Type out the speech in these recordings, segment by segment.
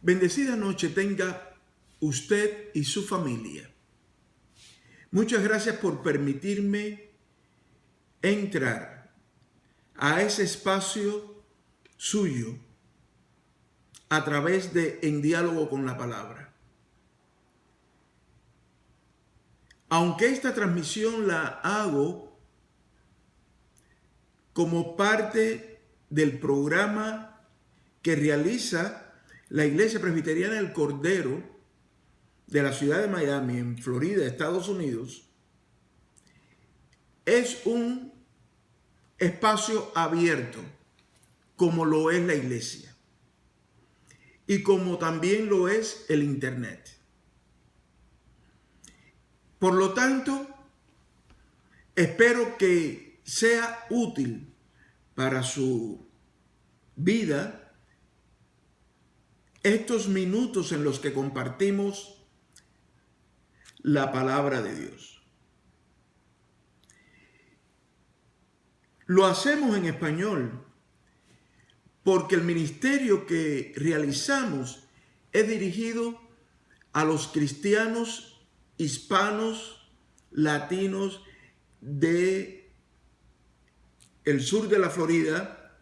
Bendecida noche tenga usted y su familia. Muchas gracias por permitirme entrar a ese espacio suyo a través de En Diálogo con la Palabra. Aunque esta transmisión la hago como parte del programa que realiza la Iglesia Presbiteriana del Cordero de la ciudad de Miami, en Florida, Estados Unidos, es un espacio abierto, como lo es la iglesia y como también lo es el Internet. Por lo tanto, espero que sea útil para su vida estos minutos en los que compartimos la palabra de Dios. Lo hacemos en español porque el ministerio que realizamos es dirigido a los cristianos hispanos, latinos de el sur de la Florida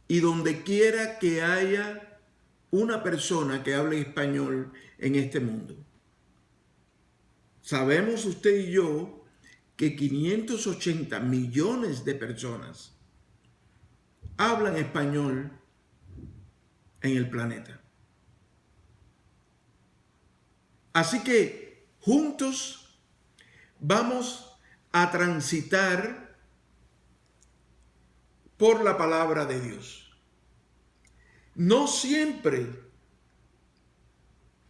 y donde quiera que haya una persona que hable español en este mundo. Sabemos usted y yo que 580 millones de personas hablan español en el planeta. Así que juntos vamos a transitar por la palabra de Dios. No siempre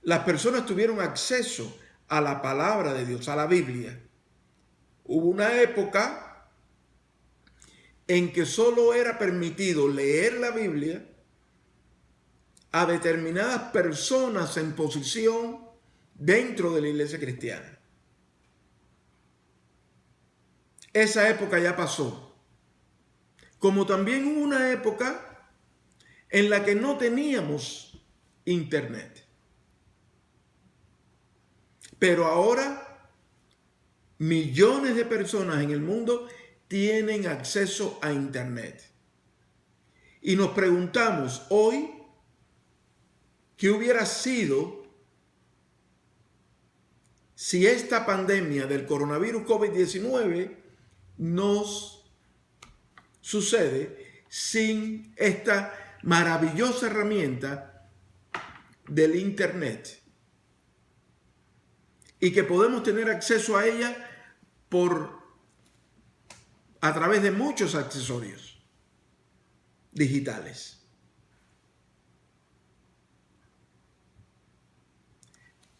las personas tuvieron acceso a la palabra de Dios, a la Biblia. Hubo una época en que solo era permitido leer la Biblia a determinadas personas en posición dentro de la iglesia cristiana. Esa época ya pasó. Como también hubo una época en la que no teníamos internet. Pero ahora millones de personas en el mundo tienen acceso a internet. Y nos preguntamos hoy, ¿qué hubiera sido si esta pandemia del coronavirus COVID-19 nos sucede sin esta maravillosa herramienta del internet? Y que podemos tener acceso a ella a través de muchos accesorios digitales.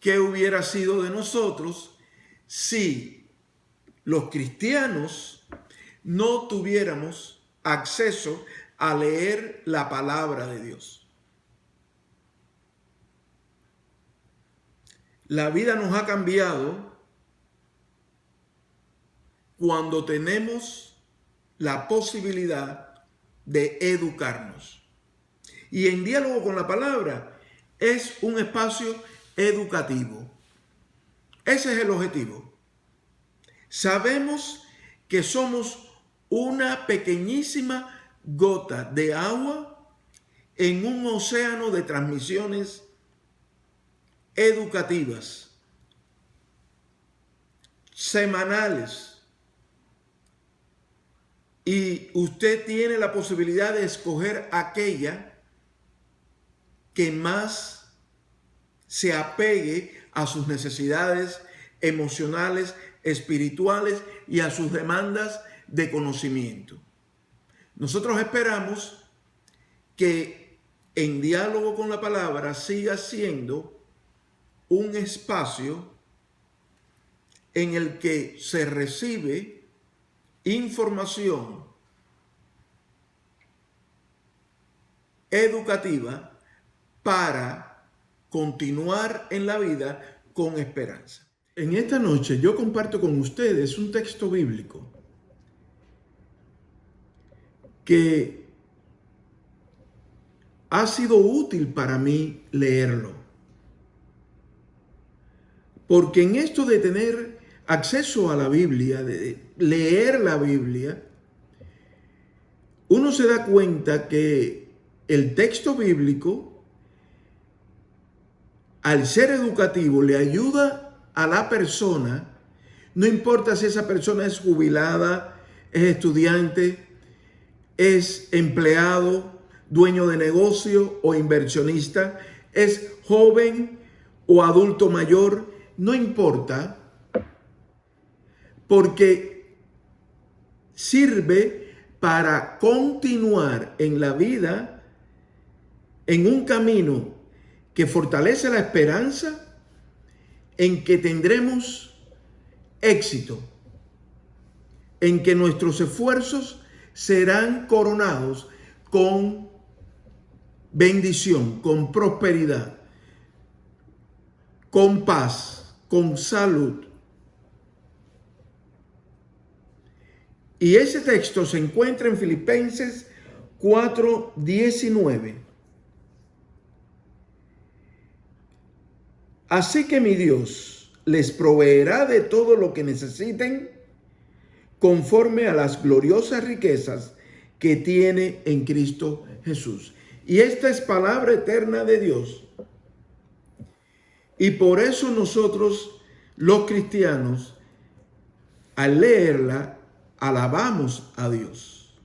¿Qué hubiera sido de nosotros si los cristianos no tuviéramos acceso a leer la palabra de Dios? La vida nos ha cambiado cuando tenemos la posibilidad de educarnos. Y En Diálogo con la Palabra es un espacio educativo. Ese es el objetivo. Sabemos que somos una pequeñísima gota de agua en un océano de transmisiones educativas, semanales, y usted tiene la posibilidad de escoger aquella que más se apegue a sus necesidades emocionales, espirituales y a sus demandas de conocimiento. Nosotros esperamos que En Diálogo con la Palabra siga siendo un espacio en el que se recibe información educativa para continuar en la vida con esperanza. En esta noche yo comparto con ustedes un texto bíblico que ha sido útil para mí leerlo. Porque en esto de tener acceso a la Biblia, de leer la Biblia, uno se da cuenta que el texto bíblico, al ser educativo, le ayuda a la persona, no importa si esa persona es jubilada, es estudiante, es empleado, dueño de negocio o inversionista, es joven o adulto mayor, no importa, porque sirve para continuar en la vida, en un camino que fortalece la esperanza en que tendremos éxito, en que nuestros esfuerzos serán coronados con bendición, con prosperidad, con paz, con salud. Y ese texto se encuentra en Filipenses 4:19. Así que mi Dios les proveerá de todo lo que necesiten conforme a las gloriosas riquezas que tiene en Cristo Jesús. Y esta es palabra eterna de Dios. Y por eso nosotros, los cristianos, al leerla, alabamos a Dios.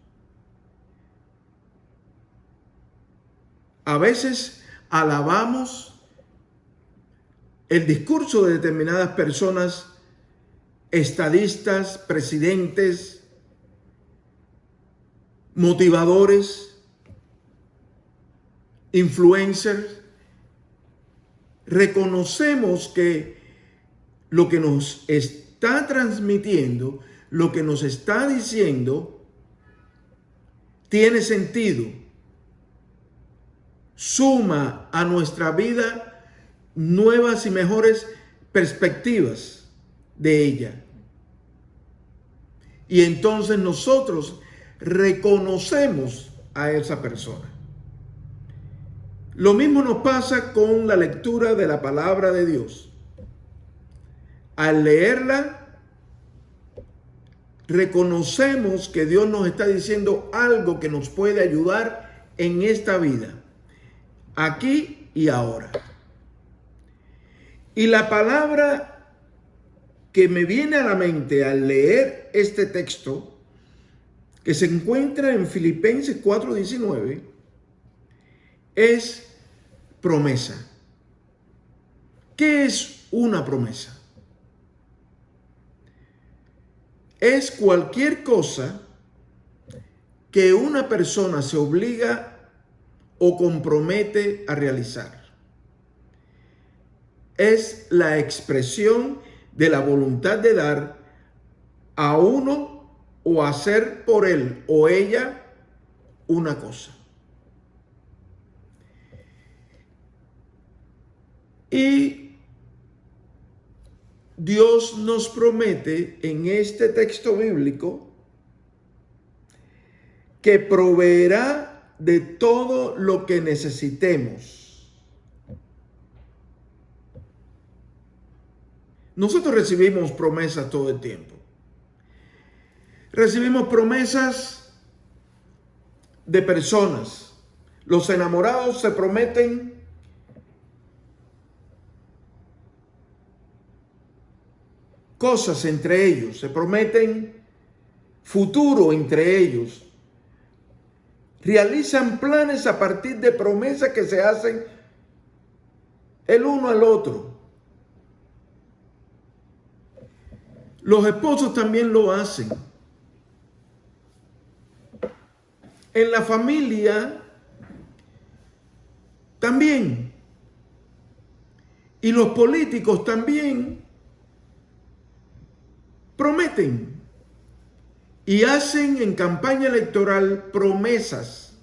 A veces alabamos el discurso de determinadas personas, estadistas, presidentes, motivadores, influencers. Reconocemos que lo que nos está transmitiendo, lo que nos está diciendo, tiene sentido, suma a nuestra vida nuevas y mejores perspectivas de ella. Y entonces nosotros reconocemos a esa persona. Lo mismo nos pasa con la lectura de la palabra de Dios. Al leerla, reconocemos que Dios nos está diciendo algo que nos puede ayudar en esta vida, aquí y ahora. Y la palabra que me viene a la mente al leer este texto, que se encuentra en Filipenses 4:19, es promesa. ¿Qué es una promesa? Es cualquier cosa que una persona se obliga o compromete a realizar. Es la expresión de la voluntad de dar a uno o hacer por él o ella una cosa. Y Dios nos promete en este texto bíblico que proveerá de todo lo que necesitemos. Nosotros recibimos promesas todo el tiempo. Recibimos promesas de personas. Los enamorados se prometen cosas entre ellos, se prometen futuro entre ellos. Realizan planes a partir de promesas que se hacen el uno al otro. Los esposos también lo hacen. En la familia también. Y los políticos también prometen y hacen en campaña electoral promesas,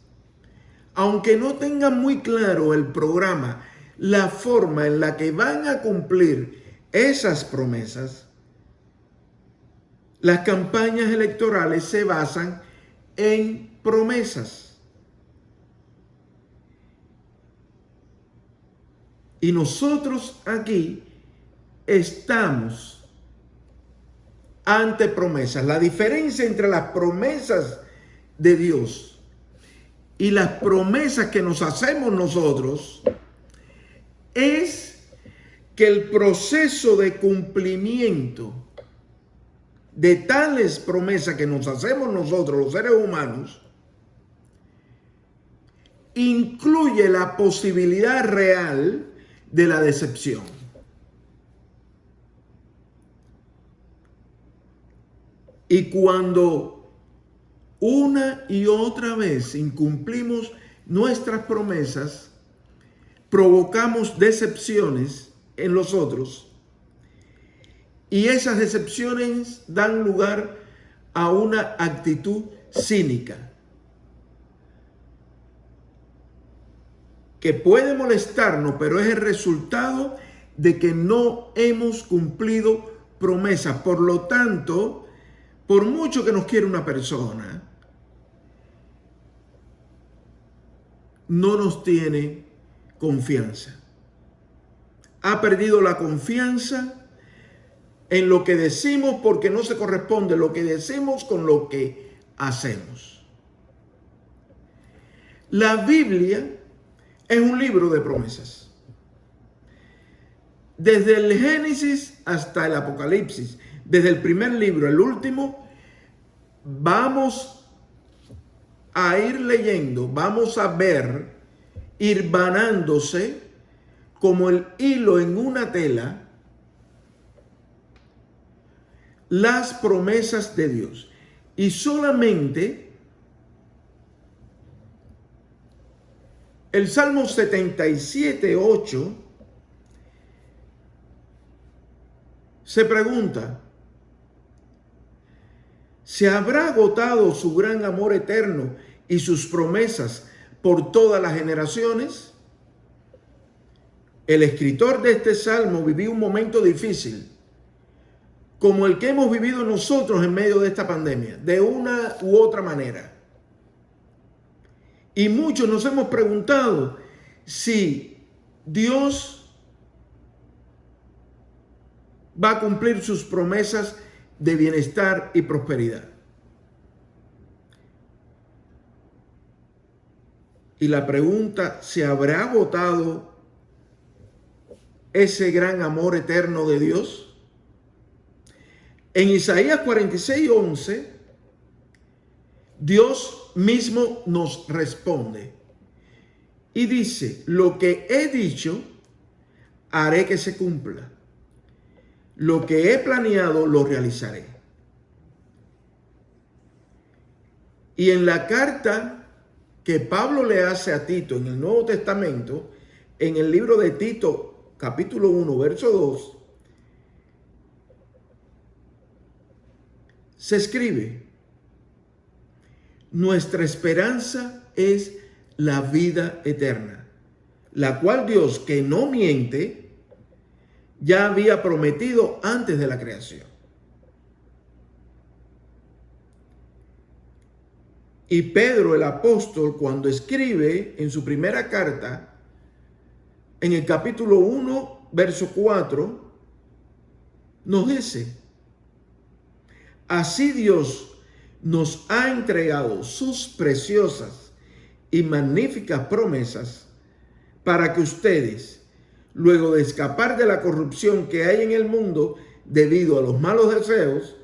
aunque no tengan muy claro el programa, la forma en la que van a cumplir esas promesas. Las campañas electorales se basan en promesas. Y nosotros aquí estamos ante promesas. La diferencia entre las promesas de Dios y las promesas que nos hacemos nosotros es que el proceso de cumplimiento de tales promesas que nos hacemos nosotros, los seres humanos, incluye la posibilidad real de la decepción. Y cuando una y otra vez incumplimos nuestras promesas, provocamos decepciones en los otros, y esas decepciones dan lugar a una actitud cínica que puede molestarnos, pero es el resultado de que no hemos cumplido promesas. Por lo tanto, por mucho que nos quiera una persona, no nos tiene confianza. Ha perdido la confianza en lo que decimos porque no se corresponde lo que decimos con lo que hacemos. La Biblia es un libro de promesas. Desde el Génesis hasta el Apocalipsis, desde el primer libro al último, vamos a ir leyendo, vamos a ver, hilvanándose como el hilo en una tela, las promesas de Dios. Y solamente el Salmo 77:8 se pregunta: ¿se habrá agotado su gran amor eterno y sus promesas por todas las generaciones? El escritor de este salmo vivió un momento difícil, como el que hemos vivido nosotros en medio de esta pandemia, de una u otra manera. Y muchos nos hemos preguntado si Dios va a cumplir sus promesas de bienestar y prosperidad. Y la pregunta: ¿se habrá agotado ese gran amor eterno de Dios? En Isaías 46:11, Dios mismo nos responde y dice: lo que he dicho, haré que se cumpla. Lo que he planeado, lo realizaré. Y en la carta que Pablo le hace a Tito en el Nuevo Testamento, en el libro de Tito, capítulo 1, verso 2, se escribe: nuestra esperanza es la vida eterna, la cual Dios, que no miente, ya había prometido antes de la creación. Y Pedro el apóstol, cuando escribe en su primera carta, en el capítulo 1, verso 4, nos dice: así Dios nos ha entregado sus preciosas y magníficas promesas para que ustedes, luego de escapar de la corrupción que hay en el mundo debido a los malos deseos,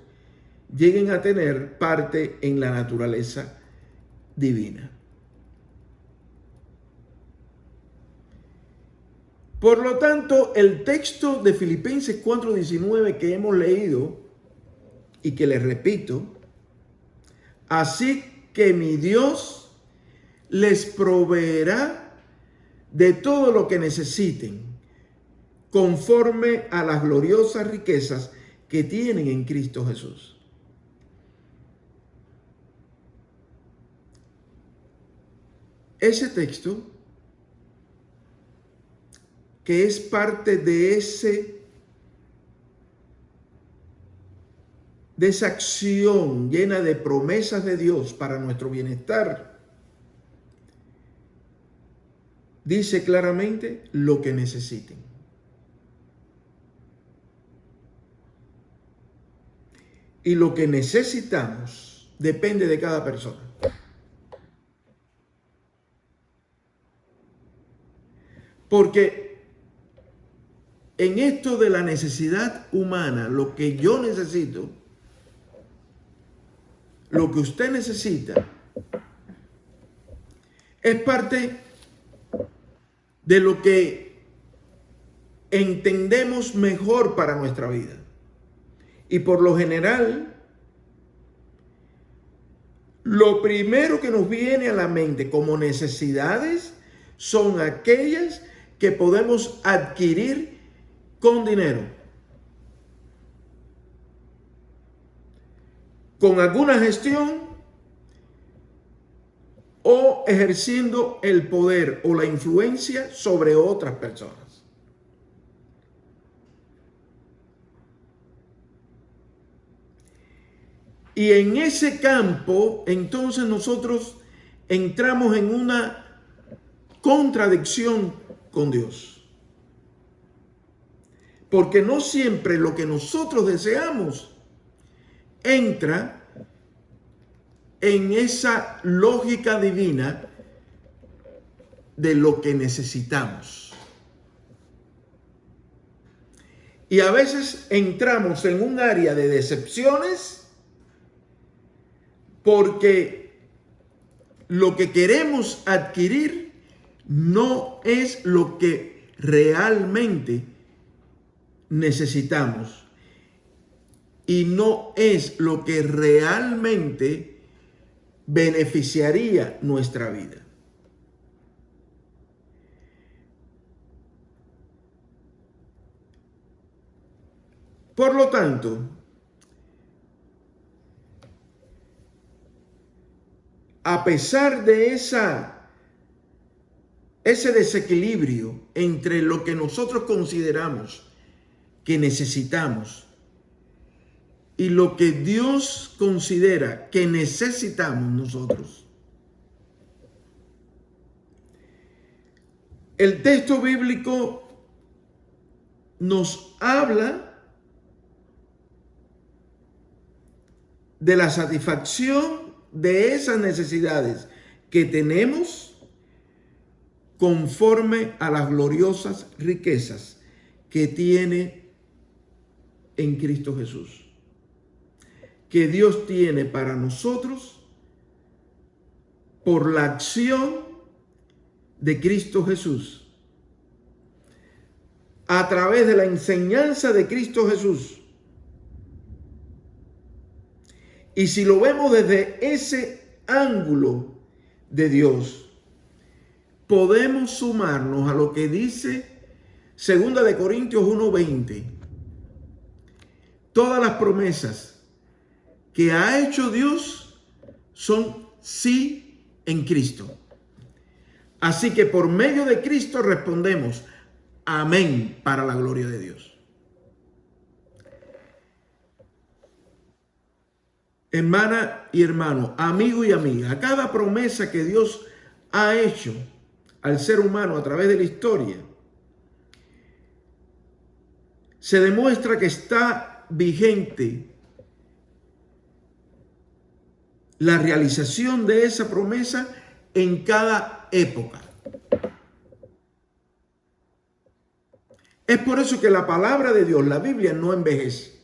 lleguen a tener parte en la naturaleza divina. Por lo tanto, el texto de Filipenses 4:19 que hemos leído y que les repito: así que mi Dios les proveerá de todo lo que necesiten, conforme a las gloriosas riquezas que tienen en Cristo Jesús. Ese texto, que es parte de esa acción llena de promesas de Dios para nuestro bienestar, dice claramente lo que necesiten. Y lo que necesitamos depende de cada persona. Porque en esto de la necesidad humana, lo que yo necesito, lo que usted necesita, es parte de lo que entendemos mejor para nuestra vida. Y por lo general, lo primero que nos viene a la mente como necesidades son aquellas que podemos adquirir con dinero, con alguna gestión o ejerciendo el poder o la influencia sobre otras personas. Y en ese campo, entonces nosotros entramos en una contradicción con Dios. Porque no siempre lo que nosotros deseamos entra en esa lógica divina de lo que necesitamos. Y a veces entramos en un área de decepciones porque lo que queremos adquirir no es lo que realmente necesitamos y no es lo que realmente beneficiaría nuestra vida. Por lo tanto, a pesar de ese desequilibrio entre lo que nosotros consideramos que necesitamos y lo que Dios considera que necesitamos nosotros, el texto bíblico nos habla de la satisfacción de esas necesidades que tenemos conforme a las gloriosas riquezas que tiene en Cristo Jesús, que Dios tiene para nosotros por la acción de Cristo Jesús, a través de la enseñanza de Cristo Jesús. Y si lo vemos desde ese ángulo de Dios, podemos sumarnos a lo que dice 2 Corintios 1:20. Todas las promesas que ha hecho Dios son sí en Cristo. Así que por medio de Cristo respondemos amén para la gloria de Dios. Hermana y hermano, amigo y amiga, cada promesa que Dios ha hecho al ser humano a través de la historia, se demuestra que está vigente la realización de esa promesa en cada época. Es por eso que la palabra de Dios, la Biblia, no envejece.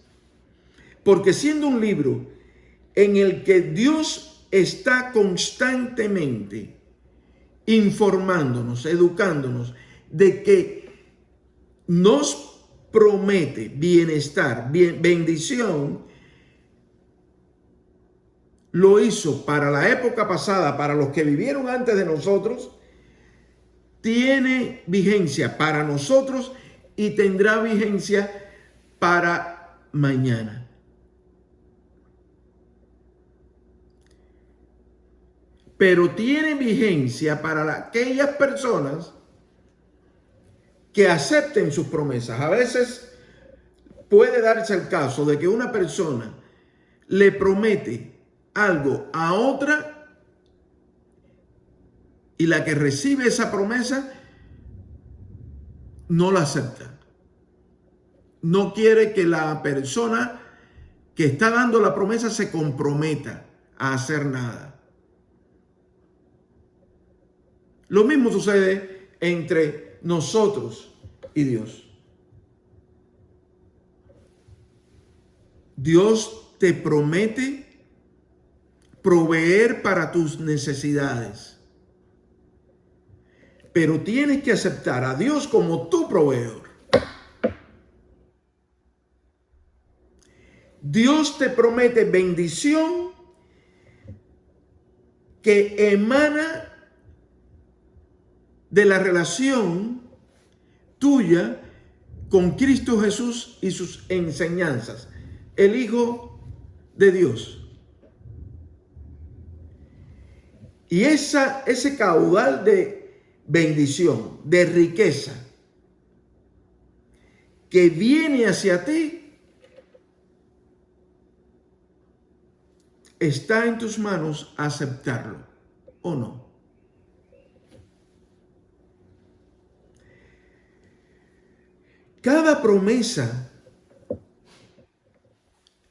Porque siendo un libro en el que Dios está constantemente informándonos, educándonos de que nos promete bienestar, bendición, lo hizo para la época pasada, para los que vivieron antes de nosotros, tiene vigencia para nosotros y tendrá vigencia para mañana. Pero tiene vigencia para aquellas personas que acepten sus promesas. A veces puede darse el caso de que una persona le promete algo a otra y la que recibe esa promesa no la acepta. No quiere que la persona que está dando la promesa se comprometa a hacer nada. Lo mismo sucede entre nosotros y Dios. Dios te promete proveer para tus necesidades, pero tienes que aceptar a Dios como tu proveedor. Dios te promete bendición que emana de la relación tuya con Cristo Jesús y sus enseñanzas, el Hijo de Dios. Y ese caudal de bendición, de riqueza, que viene hacia ti, está en tus manos aceptarlo o no. Cada promesa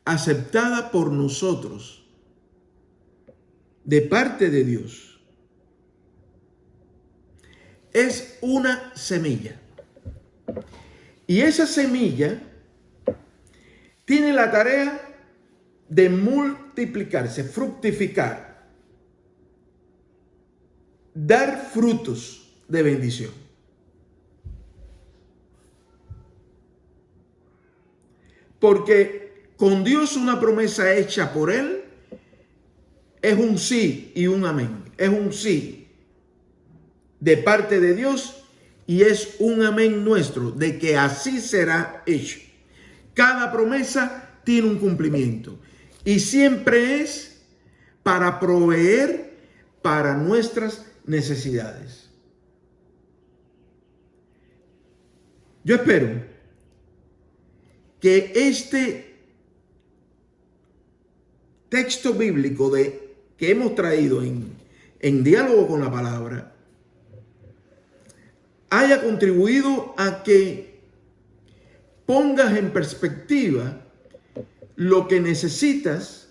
aceptada por nosotros de parte de Dios es una semilla. Y esa semilla tiene la tarea de multiplicarse, fructificar, dar frutos de bendición. Porque con Dios una promesa hecha por Él es un sí y un amén. Es un sí de parte de Dios y es un amén nuestro de que así será hecho. Cada promesa tiene un cumplimiento y siempre es para proveer para nuestras necesidades. Yo espero que este texto bíblico que hemos traído en diálogo con la palabra haya contribuido a que pongas en perspectiva lo que necesitas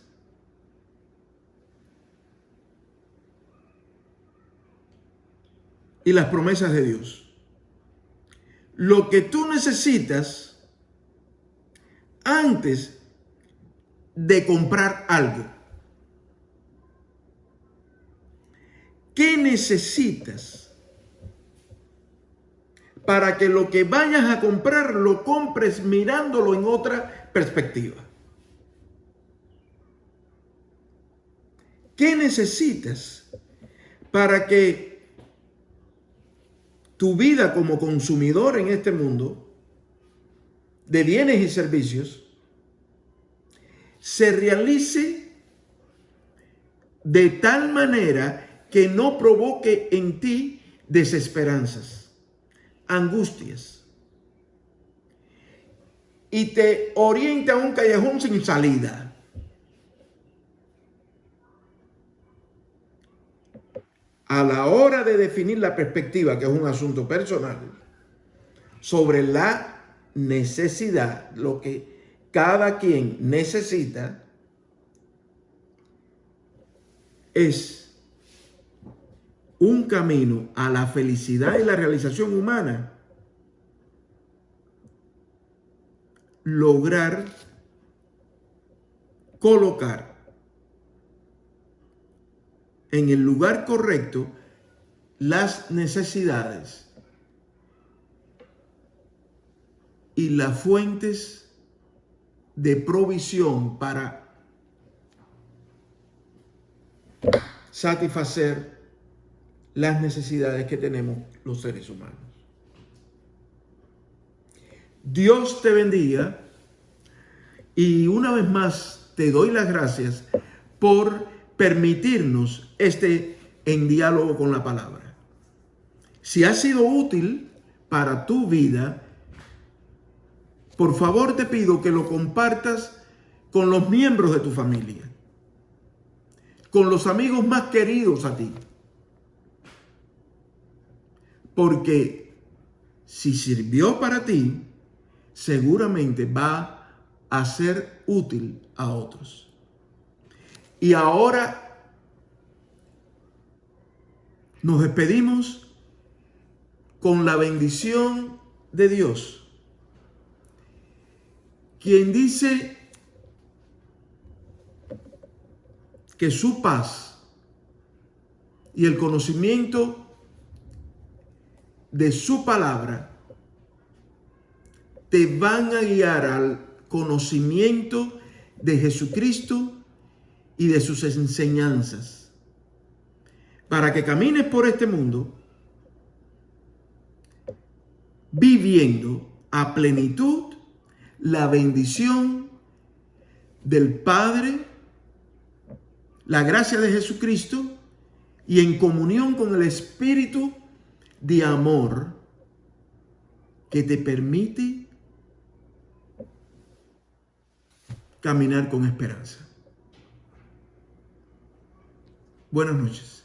y las promesas de Dios. Lo que tú necesitas antes de comprar algo. ¿Qué necesitas para que lo que vayas a comprar lo compres mirándolo en otra perspectiva? ¿Qué necesitas para que tu vida como consumidor en este mundo de bienes y servicios se realice de tal manera que no provoque en ti desesperanzas, angustias y te oriente a un callejón sin salida? A la hora de definir la perspectiva, que es un asunto personal, sobre la necesidad, lo que cada quien necesita, es un camino a la felicidad y la realización humana. Lograr colocar en el lugar correcto las necesidades y las fuentes de provisión para satisfacer las necesidades que tenemos los seres humanos. Dios te bendiga y una vez más te doy las gracias por permitirnos en diálogo con la palabra. Si ha sido útil para tu vida, por favor te pido que lo compartas con los miembros de tu familia, con los amigos más queridos a ti. Porque si sirvió para ti, seguramente va a ser útil a otros. Y ahora nos despedimos con la bendición de Dios, quien dice que su paz y el conocimiento de su palabra te van a guiar al conocimiento de Jesucristo y de sus enseñanzas, para que camines por este mundo viviendo a plenitud la bendición del Padre, la gracia de Jesucristo y en comunión con el Espíritu de amor que te permite caminar con esperanza. Buenas noches.